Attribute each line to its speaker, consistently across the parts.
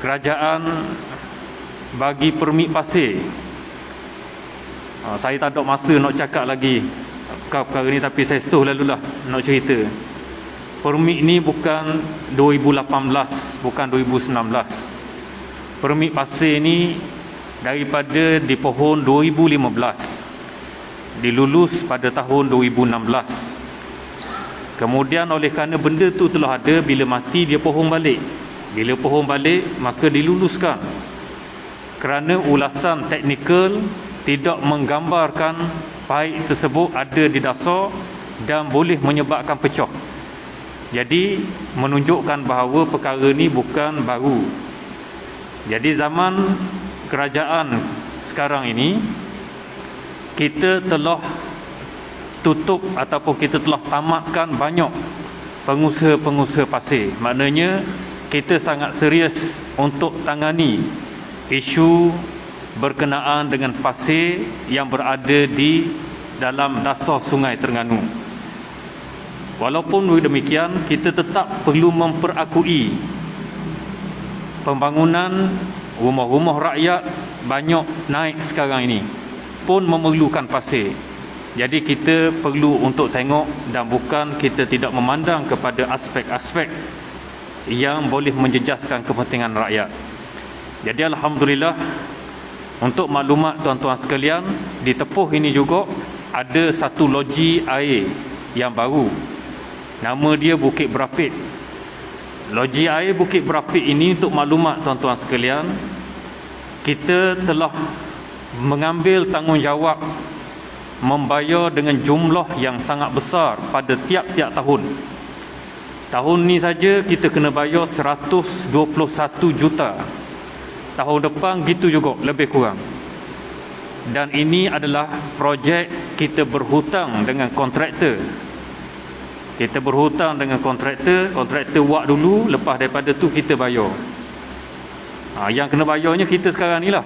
Speaker 1: kerajaan bagi permit pasir. Saya tak ada masa nak cakap lagi perkara ni, tapi saya setuh lalulah nak cerita. Permit ni bukan 2018, bukan 2019. Permit pasir ni daripada di pohon 2015, dilulus pada tahun 2016. Kemudian oleh kerana benda tu telah ada, bila mati dia pohon balik. Bila pohon balik, maka diluluskan. Kerana ulasan teknikal tidak menggambarkan paip tersebut ada di dasar dan boleh menyebabkan pecah. Jadi menunjukkan bahawa perkara ni bukan baru. Jadi zaman kerajaan sekarang ini, kita telah tutup ataupun kita telah tamatkan banyak pengusaha-pengusaha pasir. Maknanya kita sangat serius untuk tangani isu berkenaan dengan pasir yang berada di dalam dasar Sungai Terengganu. Walaupun demikian, kita tetap perlu memperakui pembangunan rumah-rumah rakyat banyak naik sekarang ini pun memerlukan pasir. Jadi kita perlu untuk tengok, dan bukan kita tidak memandang kepada aspek-aspek yang boleh menjejaskan kepentingan rakyat. Jadi alhamdulillah, untuk maklumat tuan-tuan sekalian, di Tepuh ini juga ada satu loji air yang baru. Nama dia Bukit Berapit. Loji air Bukit Berapit ini, untuk maklumat tuan-tuan sekalian, kita telah mengambil tanggungjawab membayar dengan jumlah yang sangat besar pada tiap-tiap tahun. Tahun ni saja kita kena bayar 121 juta. Tahun depan gitu juga, lebih kurang. Dan ini adalah projek kita berhutang dengan kontraktor. Kita berhutang dengan kontraktor, kontraktor buat dulu, lepas daripada tu kita bayar. Yang kena bayarnya kita sekarang ni lah.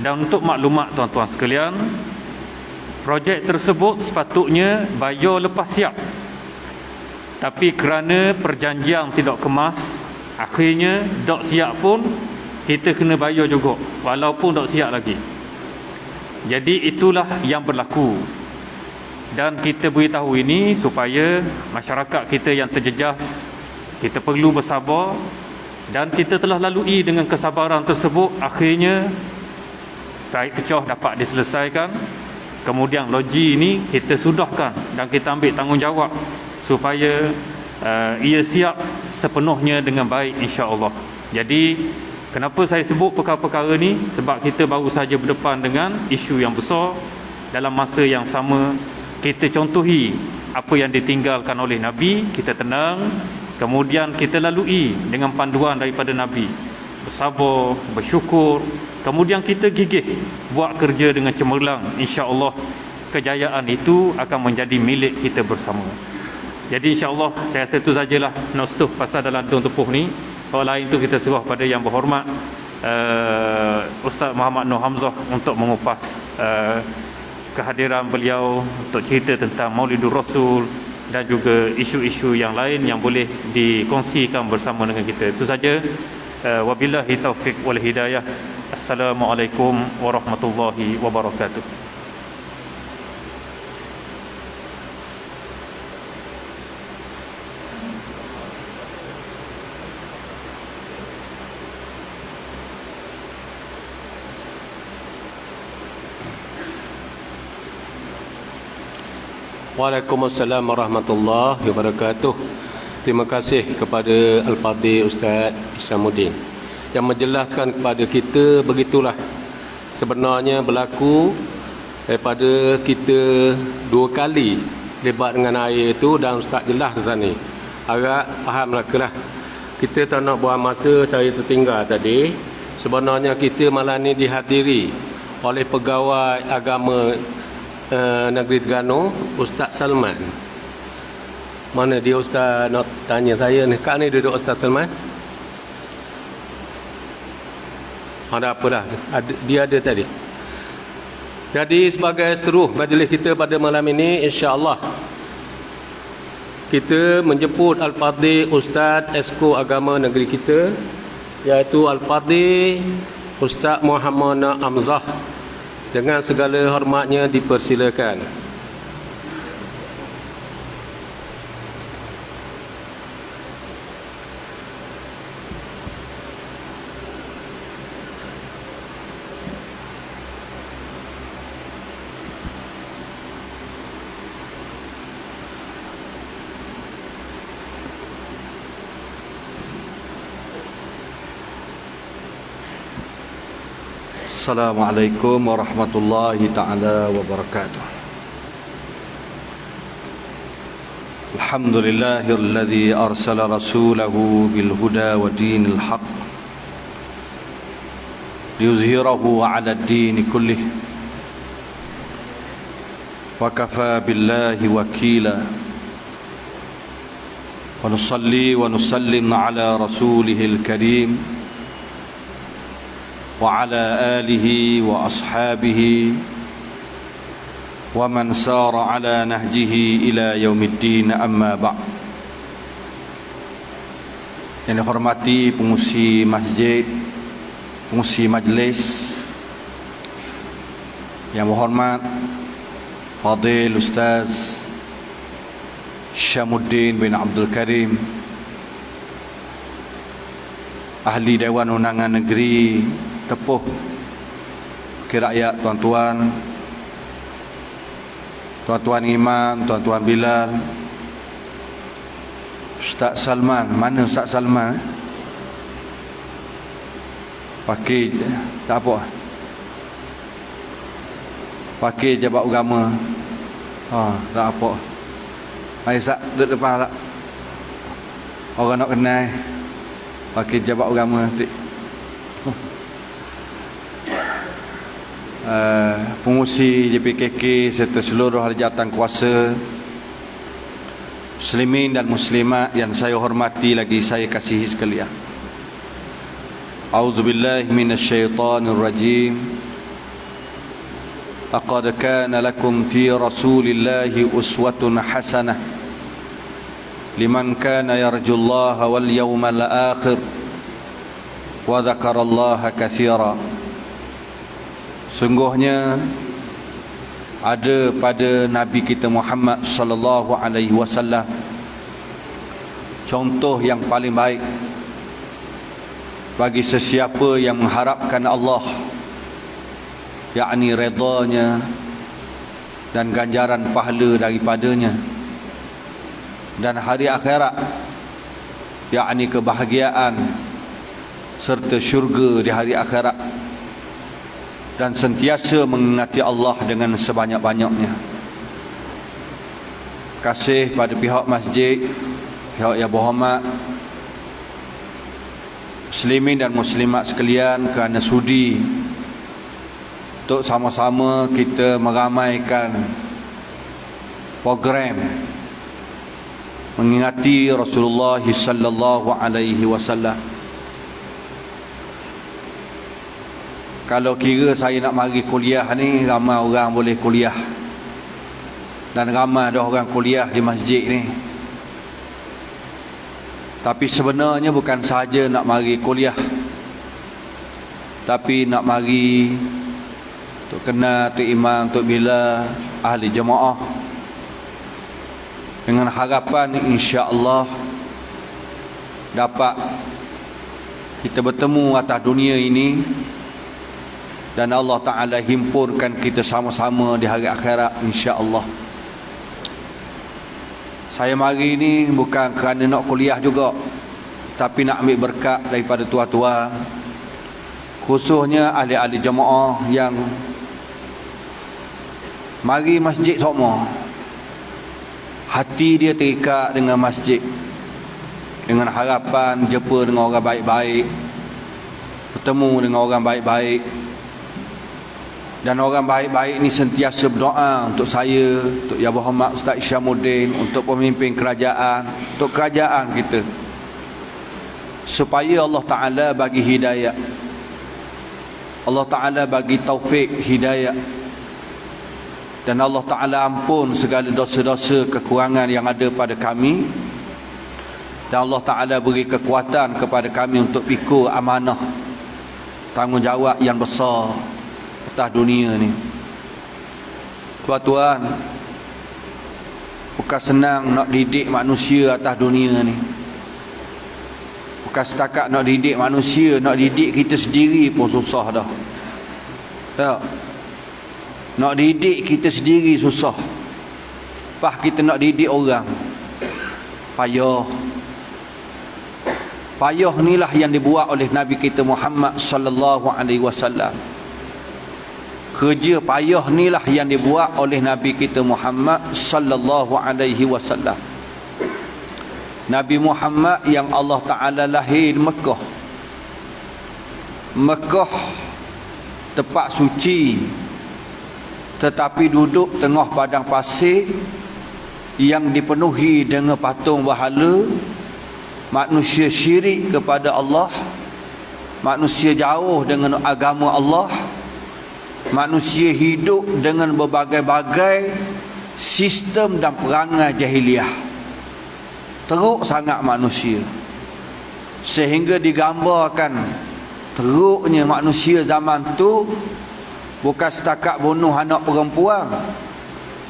Speaker 1: Dan untuk maklumat tuan-tuan sekalian, projek tersebut sepatutnya bayar lepas siap. Tapi kerana perjanjian tidak kemas, akhirnya dok siap pun kita kena bayar juga, walaupun dok siap lagi. Jadi itulah yang berlaku. Dan kita beritahu ini supaya masyarakat kita yang terjejas, kita perlu bersabar. Dan kita telah lalui dengan kesabaran tersebut, akhirnya paip pecah dapat diselesaikan. Kemudian loji ini kita sudahkan dan kita ambil tanggungjawab supaya ia siap sepenuhnya dengan baik, insya-Allah. Jadi kenapa saya sebut perkara-perkara ni? Sebab kita baru saja berdepan dengan isu yang besar. Dalam masa yang sama, kita contohi apa yang ditinggalkan oleh Nabi, kita tenang. Kemudian kita lalui dengan panduan daripada Nabi, bersabar, bersyukur. Kemudian kita gigih buat kerja dengan cemerlang. InsyaAllah kejayaan itu akan menjadi milik kita bersama. Jadi insyaAllah saya rasa itu sajalah nak setuh pasal dalam Dun Tepuh ni. Kalau lain tu kita serah pada yang berhormat Ustaz Muhammad Nur Hamzah untuk mengupas kehadiran beliau untuk cerita tentang Maulidur Rasul dan juga isu-isu yang lain yang boleh dikongsikan bersama dengan kita. Itu saja. Wabillahi taufiq wal hidayah. Assalamualaikum warahmatullahi wabarakatuh.
Speaker 2: Waalaikumsalam warahmatullahi wabarakatuh. Terima kasih kepada Al-Fadhil Ustaz Isamuddin yang menjelaskan kepada kita begitulah sebenarnya berlaku daripada kita 2 kali debat dengan air itu, dan Ustaz jelas ke sana. Agak fahamlah kelah. Kita tak nak buang masa, saya tertinggal tadi. Sebenarnya kita malam ni dihadiri oleh pegawai agama Negeri Terengganu, Ustaz Salman. Mana dia Ustaz nak tanya saya ni? Kat ni duduk Ustaz Salman. Ada apalah, dia ada tadi. Jadi sebagai seteruh majlis kita pada malam ini, insya-Allah kita menjemput Al-Fadhil Ustaz Esko Agama Negeri kita iaitu Al-Fadhil Ustaz Muhammad Hamzah. Dengan segala hormatnya dipersilakan.
Speaker 3: Assalamualaikum warahmatullahi ta'ala wabarakatuh. Alhamdulillahilladzi arsala rasulahu bilhuda wa dinil haq liyuzhirahu ala ad-din kullih wa kafa billahi wakila wa nusalli wa nusallim ala rasulihil karim وعلى آله وأصحابه ومن سار على نهجه إلى يوم الدين أما بعد. Yang dihormati pengurusi masjid, pengurusi majlis, yang berhormat Fadil Ustaz Syamuddin bin Abdul Karim, Ahli Dewan Undangan Negeri Tepuh, Wakil Rakyat, tuan-tuan, tuan-tuan imam, tuan-tuan Bilal, Ustaz Salman. Mana Ustaz Salman? Wakil tak apa, Wakil Jabat Agama. Tak apa. Mari Ustaz duduk depan tak? Orang nak kenal Wakil Jabat Agama. Pengurusi JPKK serta seluruh ahli jawatan kuasa, muslimin dan muslimat yang saya hormati lagi saya kasihi sekalian. A'udzubillahi minasyaitonir rajim. Laqad kana lakum fi Rasulillahi uswatun hasanah liman kana yarjullaha wal yawmal akhir wa dzakarallaha katsira. Sungguhnya ada pada Nabi kita Muhammad sallallahu alaihi wasallam contoh yang paling baik bagi sesiapa yang mengharapkan Allah, yakni redanya dan ganjaran pahala daripadanya, dan hari akhirat, yakni kebahagiaan serta syurga di hari akhirat, dan sentiasa mengingati Allah dengan sebanyak-banyaknya. Kasih pada pihak masjid, pihak yang berhormat, muslimin dan muslimat sekalian, kerana sudi untuk sama-sama kita meramaikan program mengingati Rasulullah sallallahu alaihi wasallam. Kalau kira saya nak mari kuliah ni, ramai orang boleh kuliah, dan ramai ada orang kuliah di masjid ni. Tapi sebenarnya bukan sahaja nak mari kuliah, tapi nak mari untuk kenal Tok Imam, Tok Bilal, ahli jemaah, dengan harapan insya-Allah dapat kita bertemu atas dunia ini, dan Allah Ta'ala himpunkan kita sama-sama di hari akhirat insya-Allah. Saya mari ni bukan kerana nak kuliah juga, tapi nak ambil berkat daripada tuan-tuan, khususnya ahli-ahli jemaah yang mari masjid semua. Hati dia terikat dengan masjid, dengan harapan jumpa dengan orang baik-baik, bertemu dengan orang baik-baik. Dan orang baik-baik ni sentiasa berdoa untuk saya, untuk Yang Berhormat Ustaz Syamuddin, untuk pemimpin kerajaan, untuk kerajaan kita, supaya Allah Ta'ala bagi hidayah, Allah Ta'ala bagi taufik hidayah, dan Allah Ta'ala ampun segala dosa-dosa kekurangan yang ada pada kami, Dan Allah Ta'ala beri kekuatan kepada kami untuk pikul amanah, tanggungjawab yang besar atas dunia ni. Tuan-tuan, bukan senang nak didik manusia atas dunia ni. Bukan setakat nak didik manusia, nak didik kita sendiri pun susah dah. Tak? Nak didik kita sendiri susah. Lepas kita nak didik orang, payah. Payah inilah yang dibuat oleh Nabi kita Muhammad sallallahu alaihi wasallam. Kerja payah inilah yang dibuat oleh Nabi kita Muhammad sallallahu alaihi wasallam. Nabi Muhammad yang Allah Ta'ala lahir di Mekah. Mekah tempat suci, tetapi duduk tengah padang pasir yang dipenuhi dengan patung berhala. Manusia syirik kepada Allah, manusia jauh dengan agama Allah, manusia hidup dengan berbagai-bagai sistem dan perangai jahiliah. Teruk sangat manusia, sehingga digambarkan teruknya manusia zaman tu bukan setakat bunuh anak perempuan.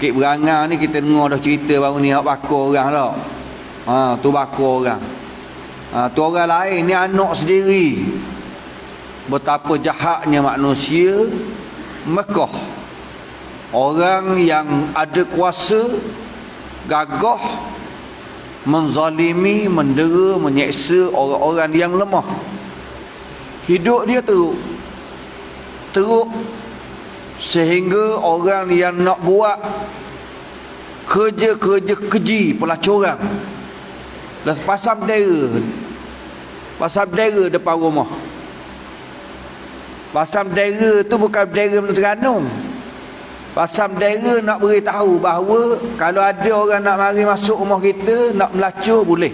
Speaker 3: Kek Berangah ni kita dengar dah cerita baru ni, hak bakar orang tau. Tu bakar orang. Tu orang lain, ni anak sendiri. Betapa jahatnya manusia Mekah. Orang yang ada kuasa, gagah, menzalimi, mendera, menyeksa orang-orang yang lemah. Hidup dia teruk. Teruk sehingga orang yang nak buat kerja-kerja keji, pelacuran, pasang bendera depan rumah. Pasang bendera tu bukan bendera Terengganu. Pasang bendera nak beritahu bahawa kalau ada orang nak mari masuk rumah kita, nak melacur, boleh.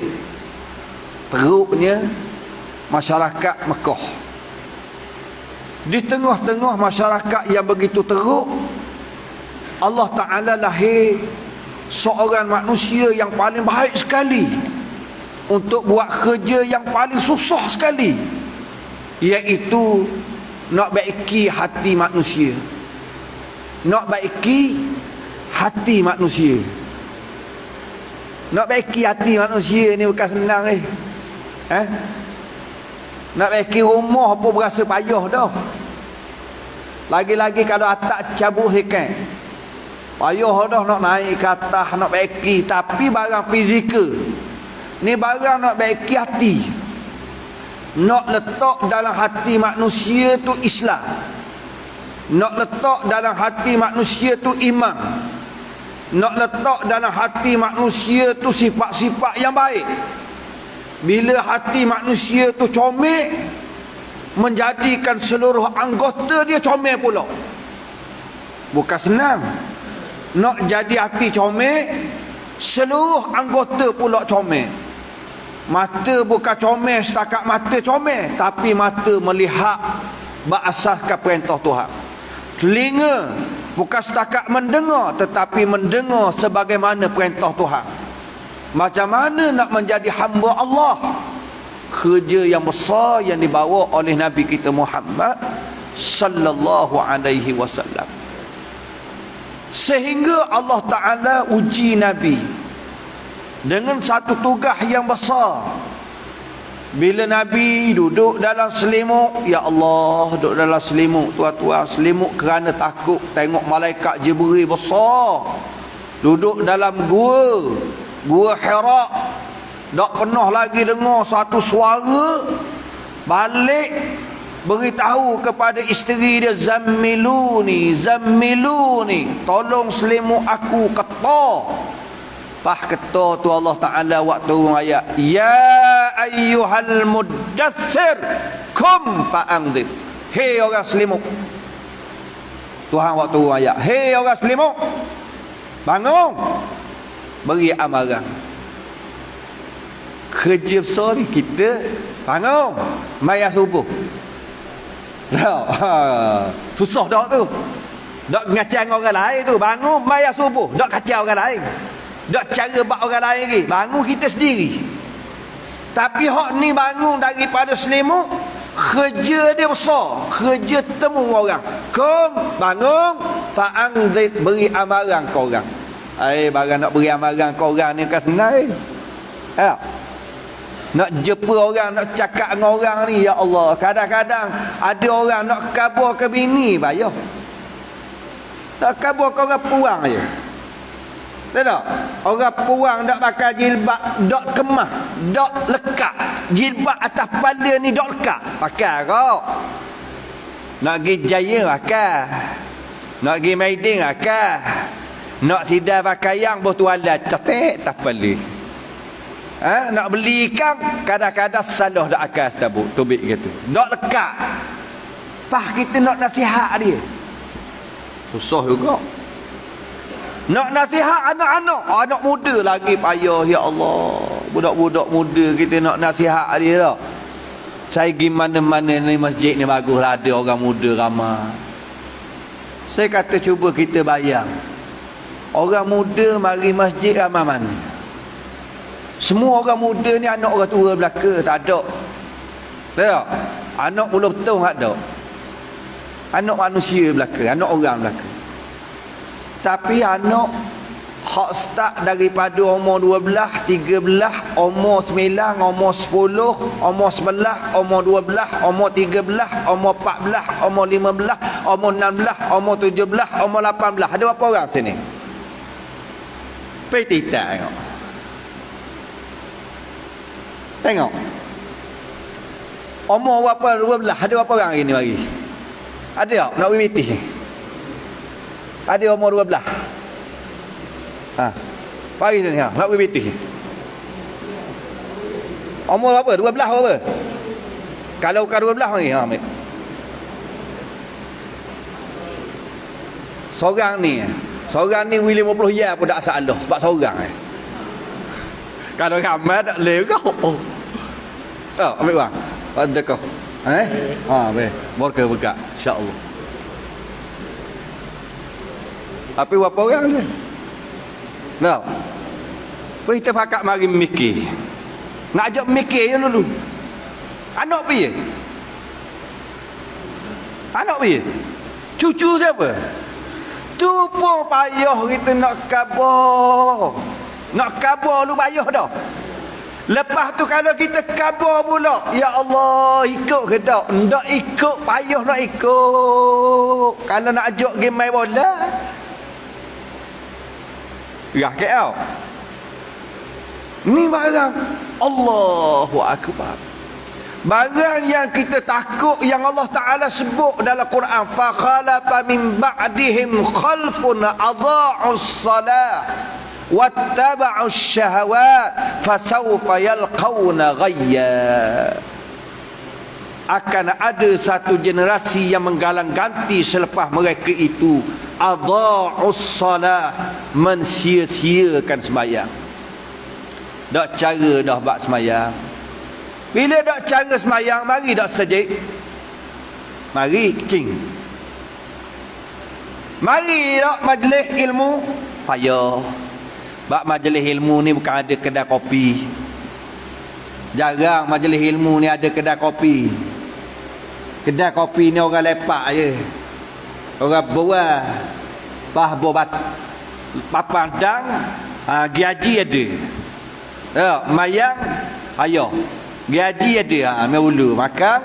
Speaker 3: Teruknya masyarakat Mekah. Di tengah-tengah masyarakat yang begitu teruk, Allah Ta'ala lahir seorang manusia yang paling baik sekali untuk buat kerja yang paling susah sekali, iaitu nak baiki hati manusia. Nak baiki hati manusia. Nak baiki hati manusia ni bukan senang Nak baiki rumah pun berasa payah dah. Lagi-lagi kalau atap cabut sikit, payah dah nak naik ke atas, nak baiki. Tapi barang fizikal ni, barang nak baiki hati, nak letak dalam hati manusia tu Islam, nak letak dalam hati manusia tu iman, nak letak dalam hati manusia tu sifat-sifat yang baik. Bila hati manusia tu comel, menjadikan seluruh anggota dia comel pula. Bukan senang nak jadi hati comel, seluruh anggota pula comel. Mata bukan comel setakat mata comel, tapi mata melihat berasaskan perintah Tuhan. Telinga bukan setakat mendengar, tetapi mendengar sebagaimana perintah Tuhan. Macam mana nak menjadi hamba Allah? Kerja yang besar yang dibawa oleh Nabi kita Muhammad sallallahu alaihi wasallam. Sehingga Allah Ta'ala uji Nabi dengan satu tugas yang besar. Bila Nabi duduk dalam selimut, ya Allah, duduk dalam selimut, tuan-tuan, selimut kerana takut tengok malaikat Jibril besar. Duduk dalam gua Hira, tak pernah lagi dengar satu suara. Balik beritahu kepada isteri dia, zammiluni, tolong selimut aku ketar. Pas ketar tu Allah Ta'ala waktu turun ayat, ya ayyuhal muddathir kum fa'anzir. Hei orang selimut. Tuhan waktu turun ayat, hei orang selimut, bangun, beri amaran. Kerja besar ni kita, bangun, maya subuh. Susah dah tu. Tak ngacang orang lain tu. Bangun maya subuh, tak kacau orang lain, tak cara buat orang lain lagi. Bangun kita sendiri. Tapi hak ni bangun daripada selimut, kerja dia besar, kerja temu orang. Kom bangun, fa'anzid, beri amaran ke orang. Barang nak beri amaran ke orang ni kan senang. Ya. Nak jumpa orang, nak cakap dengan orang ni, ya Allah, kadang-kadang ada orang nak kabur ke bini payah. Nak kabur ke orang puang je. Tak? Orang puang tak pakai jilbab, dok kemah, dok lekat. Jilbab atas kepala ni dok lekat. Pakai kau. Nak pergi Jaya pakai. Nak pergi Maidin pakai. Nak sidai pakai yang bertualat cetek tak kepala. Nak beli ikan, kadang-kadang salah dak akal setabuk tubik gitu. Dok lekat. Pah kita nak nasihat dia. Susah juga. Nak nasihat anak-anak, anak muda lagi payah, ya Allah. Budak-budak muda kita nak nasihat dia dah. Saya pergi mana-mana ni masjid ni bagus lah, ada orang muda ramai. Saya kata cuba kita bayang. Orang muda mari masjid ramai mana? Semua orang muda ni anak orang tua belaka, tak ada. Tak? Anak belum betul tak ada. Anak manusia belaka, anak orang belaka. Tapi anak hak start daripada umur 12, 13, umur 9, umur 10, umur 11, umur 12, umur 13, umur 14, umur 15, umur 16, umur 17, umur 18. Ada berapa orang sini? Pergi tengok. Tengok. Umur berapa? 12. Ada berapa orang ini mari? Ada tak? Nak pergi meeting? Ada umur 12. Pagi sini nak pergi meeting. Umur berapa? 12 berapa? Kalau bukan 12 mari ambil. Seorang ni willing 50 ya pun tak salah sebab seorang Kalau ramai tak boleh kau. Ambil bang. Ada kau. Baik. Morka buka insya-Allah. Tapi berapa orang dia? Nah. Kita pakat mari mikir. Nak ajak mikir je dulu. Anak piye? Cucu siapa? Tu pun payah kita nak kabur. Nak kabur lu payah dah. Lepas tu kalau kita kabur pula, ya Allah, ikut ke tak? Tak ikut, payah nak ikut. Kalau nak ajak game main bola, gah KL. Ni barang Allahu Akbar. Barang yang kita takut, yang Allah Ta'ala sebut dalam Quran, fa khalafa min ba'dihim khalfun adha'us salah wattaba'us syahawat fasawfa yalqawna ghayya. Akan ada satu generasi yang menggalang ganti selepas mereka itu adha'us salah, mensia-siakan sembahyang. Dak cara dah bak sembahyang. Bila dak cara sembahyang, mari dak sejid. Mari kecing. Mari dak majlis ilmu, payah. Bak majlis ilmu ni bukan ada kedai kopi. Jarang majlis ilmu ni ada kedai kopi. Kedai kopi ni orang lepak je. Orang buah. Pah bobat. Papandang, gaji ada. Mayang, ayo. Gaji ada, ulu makan,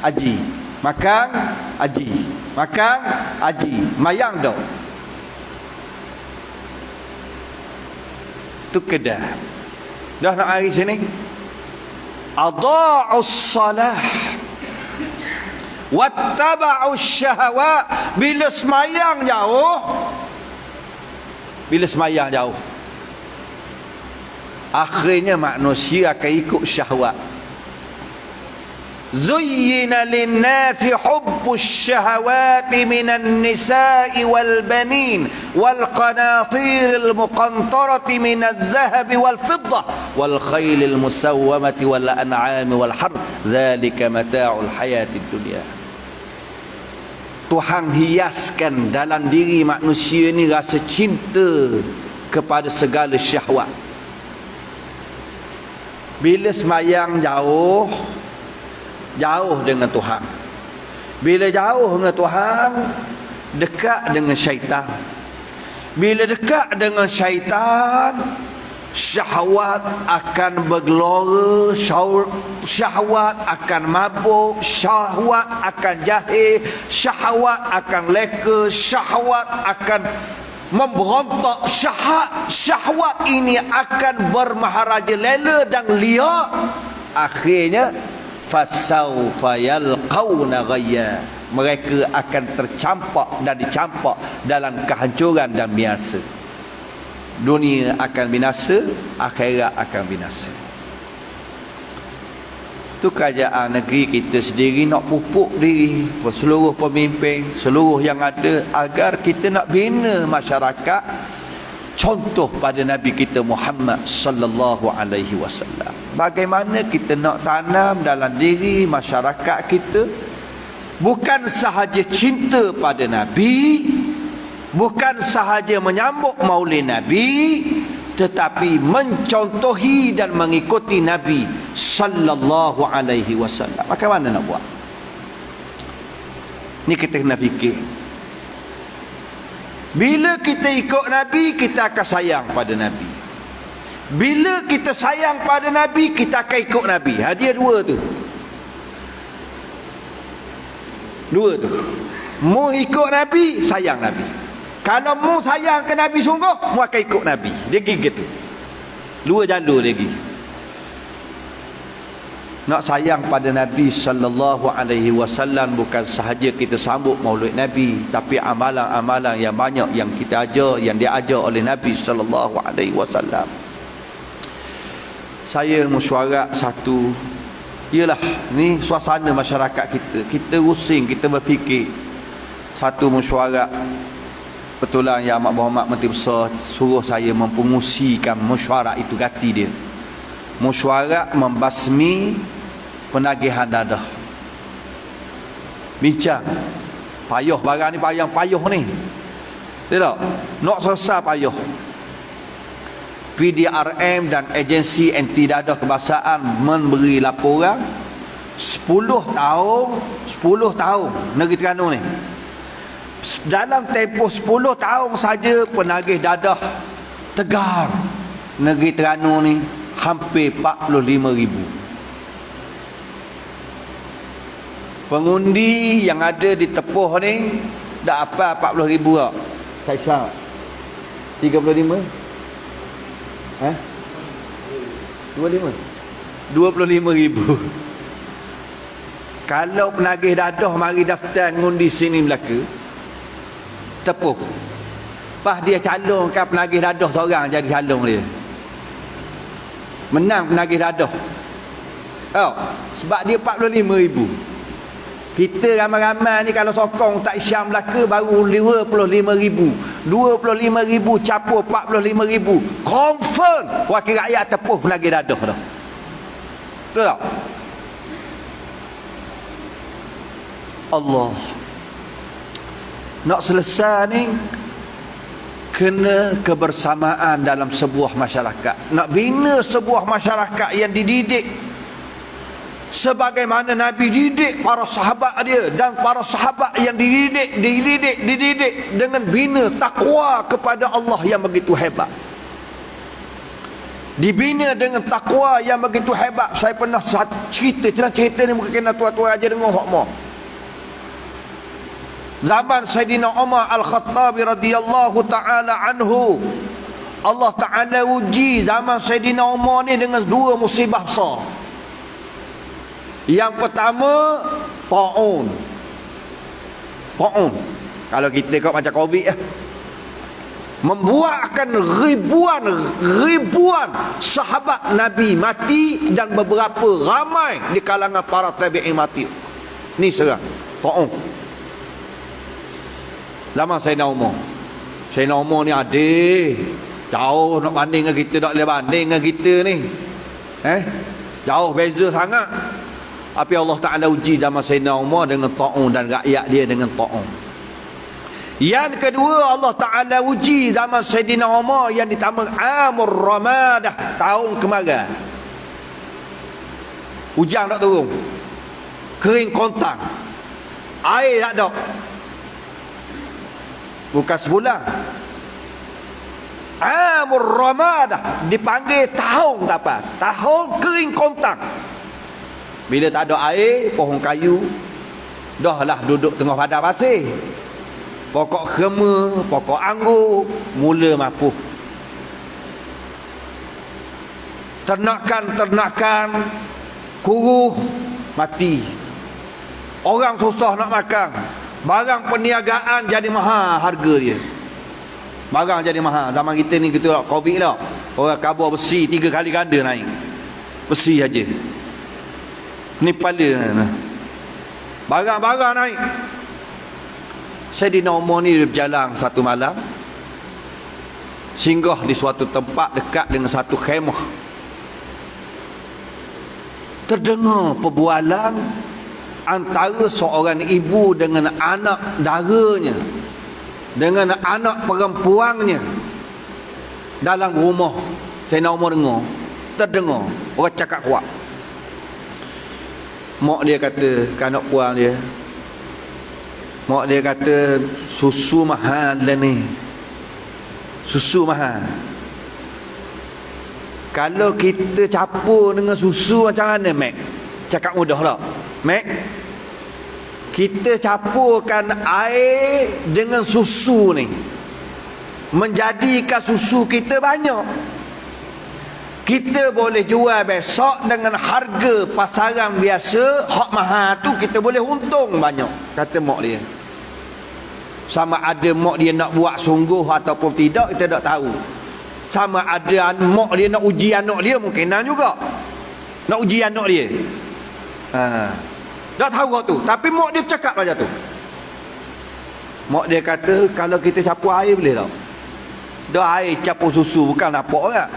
Speaker 3: haji. Makan, haji. Makan, haji. Mayang dah. Tu kedah. Dah nak hari sini. Adha'us salah wattaba'us syahawat. Bila semayang jauh, akhirnya manusia akan ikut syahwat. Zuyyina lin-nasi hubbus syahawati minan nisa'i wal banin wal qanatiril muqantarati minadh dhahabi wal fiddah wal khaylil musawwamati wal an'ami wal harth dzalika mata'ul hayatid dunya. Tuhan hiaskan dalam diri manusia ni rasa cinta kepada segala syahwat. Bila semayang jauh dengan Tuhan. Bila jauh dengan Tuhan, dekat dengan syaitan. Bila dekat dengan syaitan, syahwat akan bergelora, syahwat akan mabuk, syahwat akan jahil, syahwat akan leka, syahwat akan memberontak, syahwat ini akan bermaharaja lela dan liar. Akhirnya fasawfa yalqawna ghayya, mereka akan tercampak dan dicampak dalam kehancuran dan binasa. Dunia akan binasa, akhirat akan binasa. Itu kerajaan negeri kita sendiri nak pupuk diri, seluruh pemimpin, seluruh yang ada, agar kita nak bina masyarakat contoh pada Nabi kita Muhammad sallallahu alaihi wasallam. Bagaimana kita nak tanam dalam diri masyarakat kita bukan sahaja cinta pada Nabi, bukan sahaja menyambut maulid Nabi, tetapi mencontohi dan mengikuti Nabi sallallahu alaihi wasallam. Macam mana nak buat? Ni kita kena fikir. Bila kita ikut Nabi, kita akan sayang pada Nabi. Bila kita sayang pada Nabi, kita akan ikut Nabi. Dia dua tu. Mu ikut Nabi, sayang Nabi. Kalau mu sayang ke Nabi sungguh, mu akan ikut Nabi. Dia gitu. Dua jalur lagi. Nak sayang pada Nabi sallallahu alaihi wasallam bukan sahaja kita sambut maulid Nabi, tapi amalan-amalan yang banyak yang kita ajar, yang diajar oleh Nabi sallallahu alaihi wasallam. Saya mesyuarat satu, ialah ni suasana masyarakat kita. Kita rusing, kita berfikir. Satu mesyuarat, betulan yang Amat Berhormat Menteri Besar suruh saya mempengusikan mesyuarat itu, gati dia. Mesyuarat membasmi penagihan dadah. Bincang payah barang ni, payah ni. Dia tak? Nak selesai payah. PDRM dan agensi anti dadah kebangsaan memberi laporan 10 tahun negeri Terengganu ni. Dalam tempoh 10 tahun saja penagih dadah tegar negeri Terengganu ni hampir 45,000. Pengundi yang ada di Tepuh ni dah apa 40,000 tak? Tak isyak 35? 25,000. Kalau penagih dadah mari daftar ngundi sini Melaka, Tepuh, pas dia calonkan penagih dadah seorang jadi calon dia, menang penagih dadah. Sebab dia 45,000. Kita ramai-ramai ni kalau sokong tak Syam Melaka baru 25,000. 25,000 capur 45,000. Confirm wakil rakyat Tepuh penagih dadah dah. Betul tak? Allah. Nak selesai ni kena kebersamaan dalam sebuah masyarakat. Nak bina sebuah masyarakat yang dididik sebagaimana Nabi didik para sahabat dia, dan para sahabat yang dididik dengan bina takwa kepada Allah yang begitu hebat. Dibina dengan takwa yang begitu hebat. Saya pernah cerita ni mungkin tua-tua aja dengar hak mau. Zaman Sayyidina Umar Al-Khattabi radhiyallahu taala anhu, Allah Taala uji zaman Sayyidina Umar ni dengan dua musibah besar. Yang pertama, ta'un. Kalau kita kau macam Covid membuatkan ribuan sahabat Nabi mati dan beberapa ramai di kalangan para tabi'in mati. Ni serang ta'un. Zaman Sayyidina Umar. Sayyidina Umar ni adik jauh nak banding dengan kita, tak boleh banding dengan kita ni. Jauh beza sangat. Tapi Allah Ta'ala uji zaman Sayyidina Umar dengan ta'un dan rakyat dia dengan ta'un. Yang kedua, Allah Ta'ala uji zaman Sayyidina Umar yang ditamakan Amur Ramadah, tahun kemarau. Hujan tak turun. Kering kontang. Air tak ada. Bukan sebulan. Amur Ramadah dipanggil tahun tak apa. Tahun kering kontang. Bila tak ada air, pohon kayu dah lah duduk tengah padang pasir. Pokok khema, pokok anggur mula mapuh. Ternakan kuruh mati. Orang susah nak makan. Barang perniagaan jadi mahal harga dia. Barang jadi mahal. Zaman kita ni kita tak Covid lah. Orang kabur besi 3 kali ganda naik. Besi aja. Ni pala. Barang-barang naik. Saidina Umar ni dia berjalan satu malam, singgah di suatu tempat dekat dengan satu khemah. Terdengar perbualan antara seorang ibu dengan anak daranya, dengan anak perempuannya dalam rumah. Saidina Umar dengar, terdengar orang cakap kuat. Mak dia kata ke anak puan dia, mak dia kata susu mahal dah ni. Susu mahal. Kalau kita campur dengan susu macam mana, Mek? Cakap mudah tak? Mek, kita campurkan air dengan susu ni, menjadikan susu kita banyak. Kita boleh jual besok dengan harga pasaran biasa, hak mahal tu kita boleh untung banyak, kata mak dia. Sama ada mak dia nak buat sungguh ataupun tidak, kita tak tahu. Sama ada mak dia nak uji anak dia, mungkinan juga nak uji anak dia. Tak tahu tu, tapi mak dia cakap macam tu. Mak dia kata kalau kita campur air boleh tak? Dah air campur susu bukan nampak tak?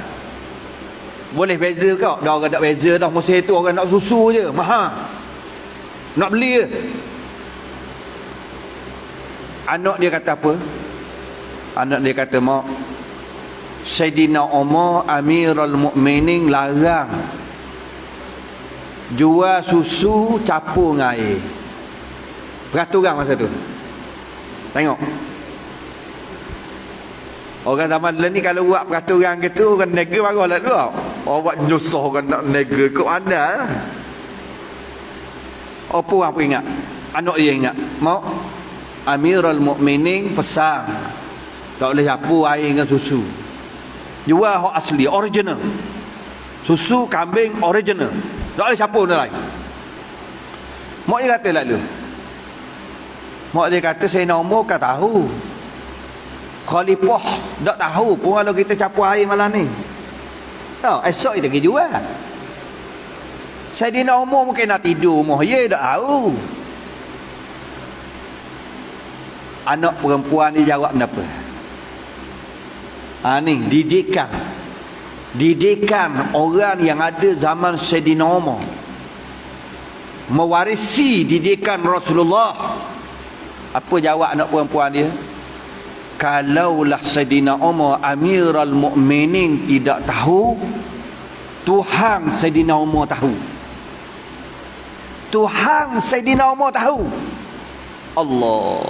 Speaker 3: Boleh beza ke? Dah orang tak beza dah. Masa tu orang nak susu je, mahal. Nak beli je. Anak dia kata apa? Anak dia kata, mak, Sayyidina Umar Amirul Mukminin larang jual susu campur dengan air. Peraturan masa tu. Tengok. Orang zaman dulu ni kalau buat peraturan gitu, orang negeri marah lah dulu. Orang buat nyusah orang nak negeri ke mana lah. Apa orang ingat? Anak dia ingat. Mau Amirul Mukminin pesan tak boleh campur air dengan susu. Jual hak asli, original. Susu kambing original. Tak boleh campur dengan lain. Mak dia kata lalu. Mak dia kata Sayyidina Umar kan tahu. Khalifah tak tahu pun kalau kita campur air malam ni. Esok kita pergi jual. Sayyidina Umar mungkin nak tidur rumah, dia tak tahu. Anak perempuan ni jawab kenapa? Ni didikan orang yang ada zaman Sayyidina Umar, mewarisi didikan Rasulullah. Apa jawab anak perempuan dia? Kalaulah Sayyidina Umar Amirul Mukminin tidak tahu, Tuhan Sayyidina Umar tahu. Tuhan Sayyidina Umar tahu. Allah.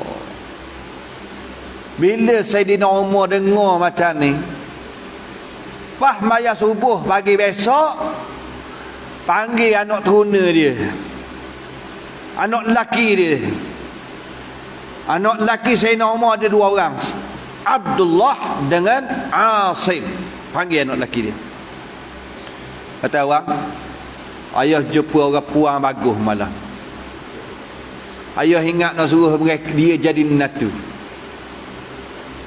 Speaker 3: Bila Sayyidina Umar dengar macam ni, pas maya subuh pagi besok, panggil anak teruna dia, anak lelaki dia. Anak lelaki Sayyidina Umar ada 2 orang, Abdullah dengan Asim. Panggil anak lelaki dia. Kata orang, ayah jumpa orang puan bagus malam. Ayah ingat nak suruh dia jadi natu.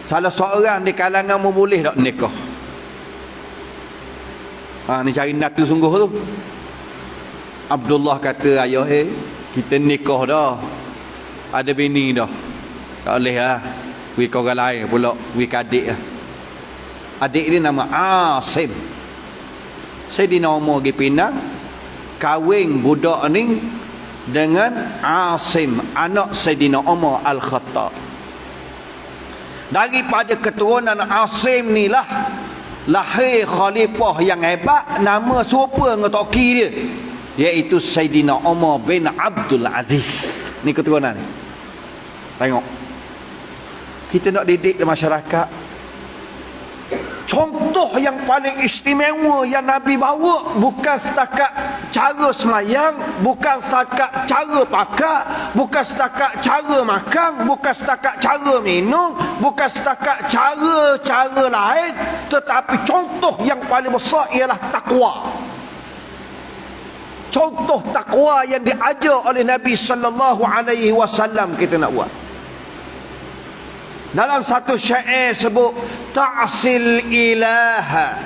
Speaker 3: Salah seorang di kalanganmu boleh tak nikah? Ni cari natu sungguh tu. Abdullah kata, ayah kita nikah dah, ada bini dah, tak boleh lah pergi ke orang lain pula, pergi ke adik lah. Adik dia nama Asim. Sayyidina Umar pergi Penang, kahwin budak ni dengan Asim, anak Sayyidina Umar Al-Khattab. Daripada keturunan Asim ni lah lahir khalifah yang hebat, nama serupa dengan toki dia, iaitu Saidina Umar bin Abdul Aziz. Ni keturunan ni. Tengok. Kita nak didik di masyarakat. Contoh yang paling istimewa yang Nabi bawa bukan setakat cara semayang, bukan setakat cara pakai, bukan setakat cara makan, bukan setakat cara minum, bukan setakat cara-cara lain, tetapi contoh yang paling besar ialah takwa. Contoh takwa yang diajar oleh Nabi sallallahu alaihi wasallam kita nak buat. Dalam satu syair sebut ta'sil ilaha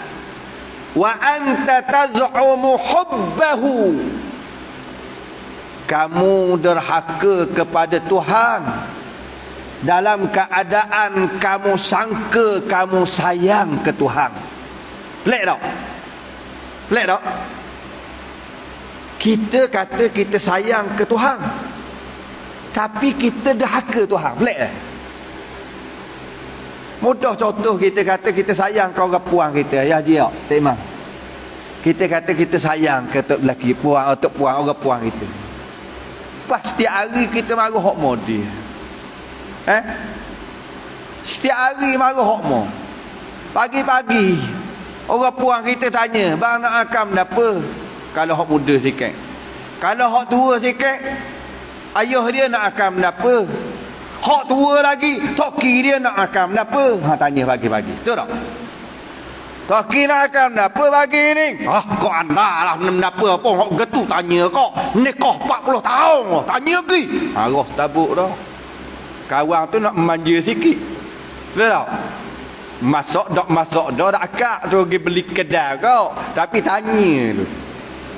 Speaker 3: wa anta taz'umu hubbahu. Kamu derhaka kepada Tuhan dalam keadaan kamu sangka kamu sayang ke Tuhan. Pelik tak? Pelik tak? Kita kata kita sayang ke Tuhan, tapi kita derhaka Tuhan. Pelik tak? Mudah contoh, kita kata kita sayang kau orang puang kita. Ya dia, tak imam. Kita kata kita sayang ke tok lelaki puang atau puang orang puang kita. Pasti hari kita marah hok mo dia. Setiap hari marah hok mo. Pagi-pagi orang puang kita tanya, "Bang nak akam apa?" Kalau hok muda sikit. Kalau hok tua sikit, ayah dia nak akam apa? Hak tua lagi, toki dia nak akam apa? Tanya pagi-pagi. Betul tak? Toki nak akam apa pagi ni? Kau anda lah apa hak getu tanya kau. Nikah 40 tahun. Tanya lagi. Roh tabuk dah. Kawan tu nak manja sikit. Betul tak? Masuk dah dak akak tu pergi beli kedai kau. Tapi tanya tu.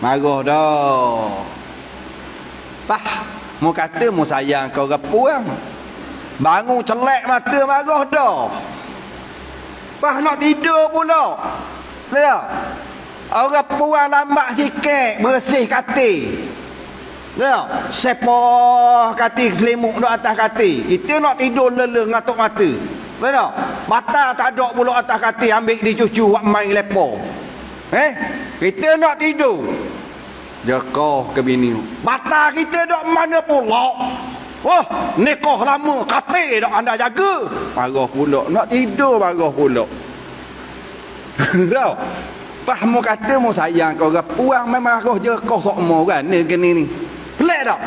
Speaker 3: Marah dah. Pah, mu kata mu sayang kau orang puang. Bangun celek mata marah dah. Pas nak tidur pula. Lihat. Orang puang lambat sikit bersih katil. Lihat. Sepah katil selimut duduk atas katil. Kita nak tidur leleng ngatuk mata. Lihat. Mata tak ada pula atas katil, ambil dicucu buat main lepo. Kita nak tidur. Jekah ke bini. Mata kita duk mana pula? Wah, nikah lama, katil dak anda jaga. Marah pula, nak tidur marah pula. Tahu? Fahmu kata mu sayang kau orang puang memang marah je kau sokmo kan ni gini ni. Pelik tak?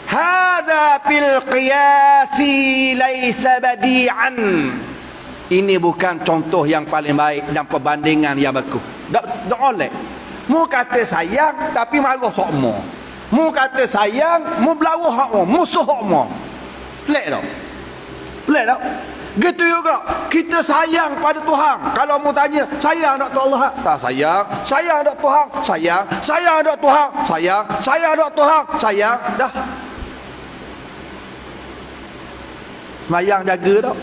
Speaker 3: Hada fil qiyasi laisa badi'an. Ini bukan contoh yang paling baik dan perbandingan yang bagus. Tak oleh. Mu kata sayang tapi marah sokmo. Mu kata sayang, mu berlawa hak mu, musuh hak mu. Pelik tak? Pelik tak? Gitu juga, kita sayang pada Tuhan. Kalau mu tanya, sayang tak Allah? Tak sayang. Sayang tak Tuhan? Sayang. Sayang tak Tuhan? Sayang. Sayang tak Tuhan? Sayang. Dah. Semayang jaga tak?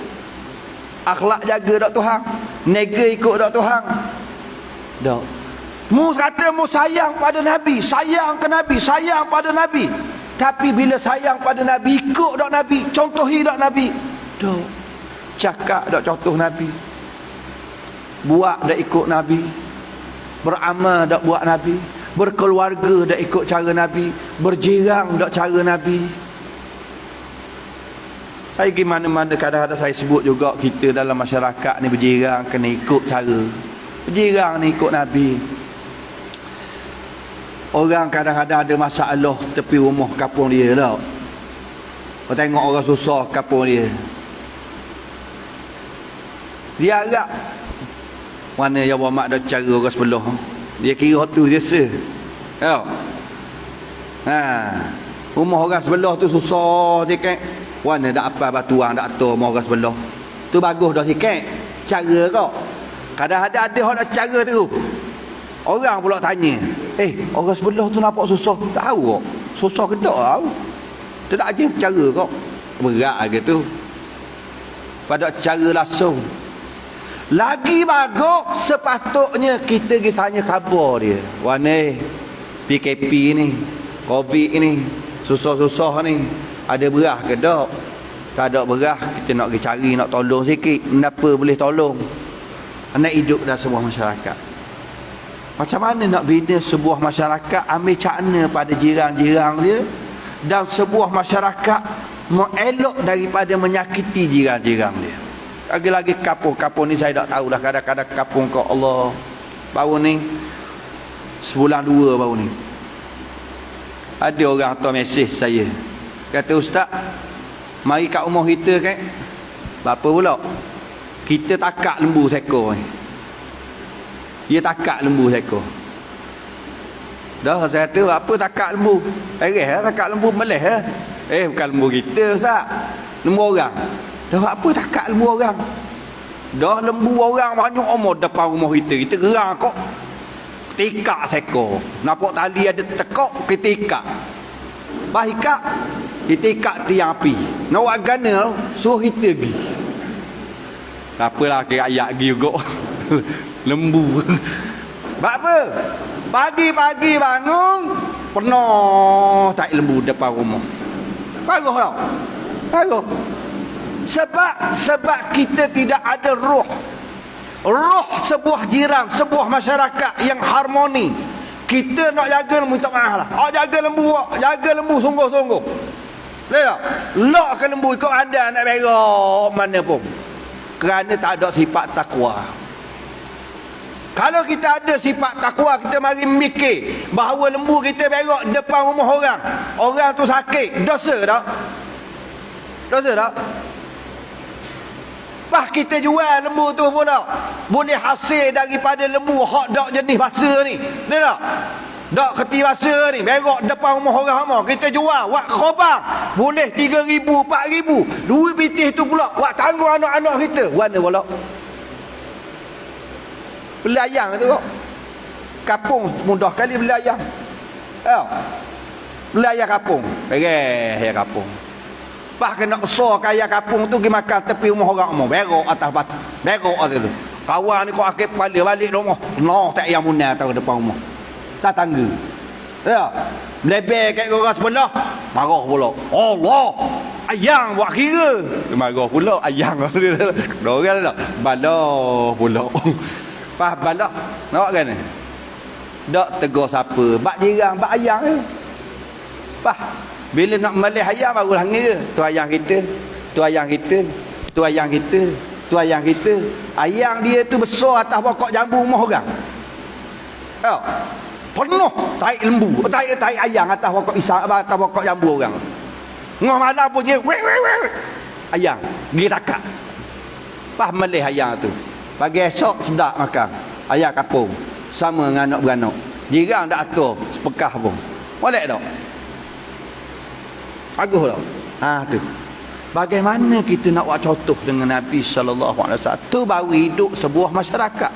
Speaker 3: Akhlak jaga tak Tuhan? Nega ikut tak Tuhan? Tak. Mu kata mu sayang pada Nabi, sayang ke Nabi, sayang pada Nabi. Tapi bila sayang pada Nabi, ikut tak Nabi, contohi tak Nabi? Tak. Cakap tak contoh Nabi. Buat tak ikut Nabi. Beramal tak buat Nabi. Berkeluarga tak ikut cara Nabi. Berjirang tak cara Nabi. Tapi gimana-mana kadang-kadang saya sebut juga, kita dalam masyarakat ni berjirang kena ikut cara. Berjirang ni ikut Nabi. Orang kadang-kadang ada masalah tepi rumah kampung dia tau. Kau tengok orang susah kampung dia. Dia harap mana yang mak dah cara orang sebelah. Dia kira tu jasa. Tau. Rumah orang sebelah tu susah sikit. Mana dak apa batuang dak atur rumah orang sebelah. Tu bagus dah sikit. Cara kau. Kadang-kadang ada orang nak cara tu. Orang pula tanya, orang sebelah tu nampak susah. Tak tahu kok. Susah ke tak tahu. Tak je cara kok. Berat gitu. Pada cara langsung. Lagi bagus sepatutnya kita pergi tanya khabar dia. Wane PKP ni, Covid ni, susah-susah ni, ada berah ke tak? Tak ada berah, kita nak pergi cari, nak tolong sikit. Kenapa boleh tolong? Nak hidup dalam sebuah masyarakat. Macam mana nak bina sebuah masyarakat, ambil cakna pada jiran-jiran dia, dan sebuah masyarakat mengelak daripada menyakiti jiran-jiran dia. Lagi-lagi kapung ni saya tak tahulah, kadang-kadang kapung kau Allah baru ni sebulan 2 baru ni ada orang hantar mesej saya, kata, Ustaz, mari kat rumah kita kan. Apa pula? Kita takak lembu seekor ni. Dia takak lembu seekor. Dah saya kata, apa takak lembu? Takak lembu meleh bukan lembu kita, Ustaz, lembu orang. Dah apa takak lembu orang? Dah lembu orang banyak umur depan rumah kita. Kita gerang kok ketikak seekor. Nampak tali ada tekok, kita ikat. Bahikak, kita ikat tiang api. Nak buat gana, suruh kita pergi. Apalah kira ayat pergi juga. Lembu. Sebab apa? Pagi-pagi bangun, penuh tak lembu depan rumah. Bagus tak? Bagus. Sebab kita tidak ada roh sebuah jiran, sebuah masyarakat yang harmoni. Kita nak jaga lembu, minta maaf lah. Jaga lembu sungguh-sungguh. Lihat tak? Lok ke lembu ikut anda nak berak mana pun. Kerana tak ada sifat takwa. Kalau kita ada sifat takwa, kita mari mikir bahawa lembu kita berak depan rumah orang. Orang tu sakit, dosa tak? Dosa tak? Bah kita jual lembu tu pun tak boleh hasil daripada lembu hak dak jenis basa ni. Betul tak? Dak keti basa ni berak depan rumah orang hama. Kita jual wak khobang boleh 3,000 4,000. Duit bitih tu pula wak tanggung anak-anak kita. Mana pula? Beli ayam tu kok. Kapung mudah kali beli ayam. Beli ayam kapung. Ayam kapung. Bah kena besar kaya kapung tu pergi makan tepi rumah orang umum. Berok atas batu. Berok atas tu. Kawan ni kau akhir balik rumah. No, tak yang munah tahu depan rumah. Tak tangga. Ya. Melebek kat orang sebelah. Marah pula. Allah. Ayang buat kira. Marah pula ayang. Dorang tak. Balah pula. Bah balak. Nak kan ni? Tak tegur siapa. Bak jirang, bak ayang ni. Bah. Bila nak melih ayam barulah ngira. Tu ayam kita, tu ayam kita, tu ayam kita, tu ayam kita. Ayam dia tu besar atas pokok jambu rumah orang. Penuh taik lembu, taik ayam atas pokok pisang, atas pokok jambu orang. Ngah malam pun dia ayam, pergi takak. Pas melih ayam tu. Pagi esok sedap makan. Ayam kapung sama dengan anak beranak. Jirang dak atur sepekah pun. Molek tak? Bagus tak? Tu. Bagaimana kita nak buat contoh dengan Nabi SAW? Tu baru hidup sebuah masyarakat.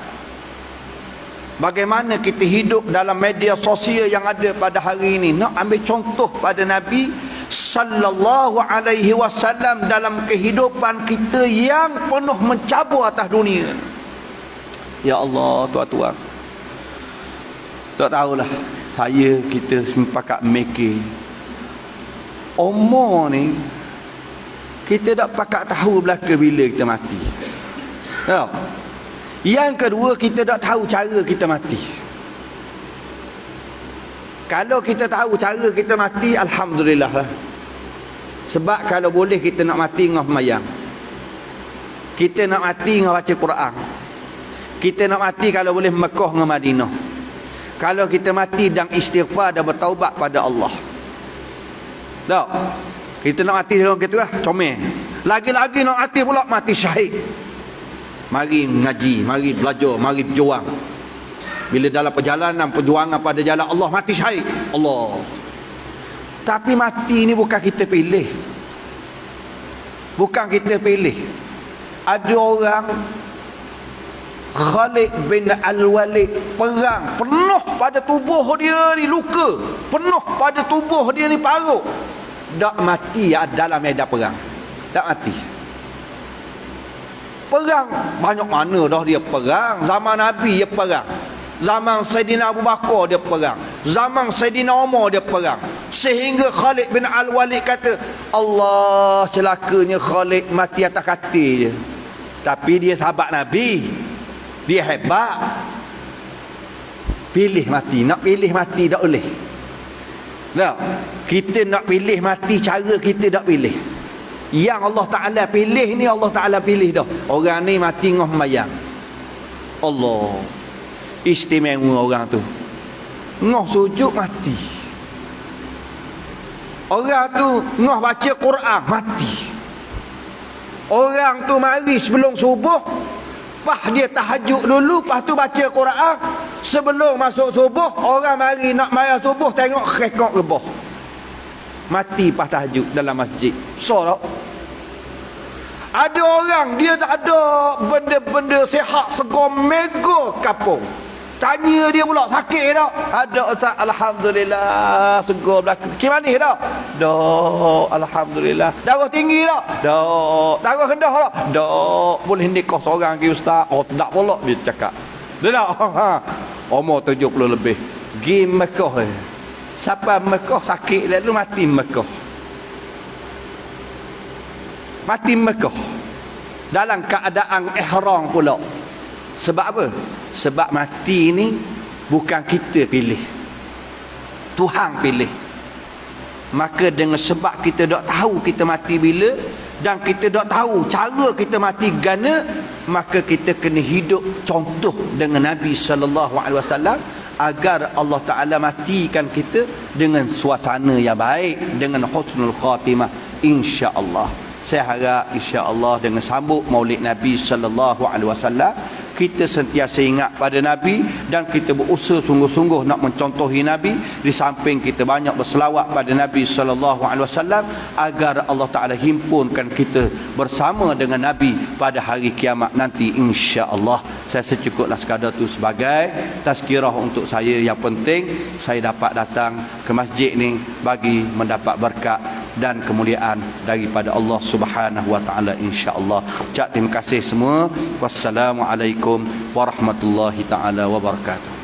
Speaker 3: Bagaimana kita hidup dalam media sosial yang ada pada hari ini. Nak ambil contoh pada Nabi SAW dalam kehidupan kita yang penuh mencabur atas dunia. Ya Allah, tuan-tuan. Tak tahulah. Kita sempakat mikir. Umur ni kita tak pakat tahu belaka bila kita mati. Ya. Yang kedua, kita tak tahu cara kita mati. Kalau kita tahu cara kita mati, alhamdulillah lah. Sebab kalau boleh kita nak mati ngah semayang. Kita nak mati ngah baca Quran. Kita nak mati kalau boleh Mekah ngah Madinah. Kalau kita mati dan istighfar dan bertaubat pada Allah. Tak. Kita nak mati dalam gitu lah, comel. Lagi-lagi nak mati pula, mati syahid. Mari mengaji, mari belajar, mari berjuang. Bila dalam perjuangan pada jalan Allah, mati syahid. Allah. Tapi mati ni bukan kita pilih. Bukan kita pilih. Ada orang Khalid bin Al-Walid perang, penuh pada tubuh dia ni luka, penuh pada tubuh dia ni paruk. Tak mati dalam medan perang. Tak mati. Perang banyak mana dah dia perang. Zaman Nabi dia perang. Zaman Saidina Abu Bakar dia perang. Zaman Saidina Umar dia perang. Sehingga Khalid bin Al-Walid kata, Allah, celakanya Khalid mati atas katil je. Tapi dia sahabat Nabi. Dia hebat. Pilih mati. Nak pilih mati tak boleh. Nah, kita nak pilih mati, cara kita tak pilih. Yang Allah Ta'ala pilih ni, Allah Ta'ala pilih dah. Orang ni mati ngah sembahyang. Allah, istimewa orang tu. Ngah sujud mati. Orang tu ngah baca Quran mati. Orang tu mari sebelum subuh, pas dia tahajud dulu, pas tu baca Quran. Sebelum masuk subuh, orang mari nak maya subuh, tengok rekod rebah. Mati pas tahajud dalam masjid. So tak? Ada orang dia tak ada benda-benda sihat segar mega kapung. Tanya dia pula sakit tak? Ada Ustaz, alhamdulillah segar belaka. Kecil manis tak? Dak, alhamdulillah. Darah tinggi tak? Dak. Darah rendah tak? Dak. Boleh nikah seorang lagi Ustaz. Oh tak pula dia cakap. Dia tak? Umur 70 lebih. Gi Mekah. Siapa Mekah sakit lalu mati Mekah. Mati Mekah dalam keadaan ihram pula. Sebab apa? Sebab mati ni bukan kita pilih, Tuhan pilih. Maka dengan sebab kita tak tahu kita mati bila, dan kita tak tahu cara kita mati gana, maka kita kena hidup contoh dengan Nabi SAW agar Allah Ta'ala matikan kita dengan suasana yang baik, dengan husnul khatimah, insya-Allah. Saya harap insya-Allah dengan sambut Maulid Nabi sallallahu alaihi wasallam, kita sentiasa ingat pada Nabi dan kita berusaha sungguh-sungguh nak mencontohi Nabi, di samping kita banyak berselawat pada Nabi sallallahu alaihi wasallam agar Allah Taala himpunkan kita bersama dengan Nabi pada hari kiamat nanti insya-Allah. Saya secukuplah sekadar tu sebagai tazkirah untuk saya. Yang penting saya dapat datang ke masjid ni bagi mendapat berkat dan kemuliaan daripada Allah Subhanahu wa taala insya-Allah. Ucap terima kasih semua. Wassalamualaikum warahmatullahi taala wabarakatuh.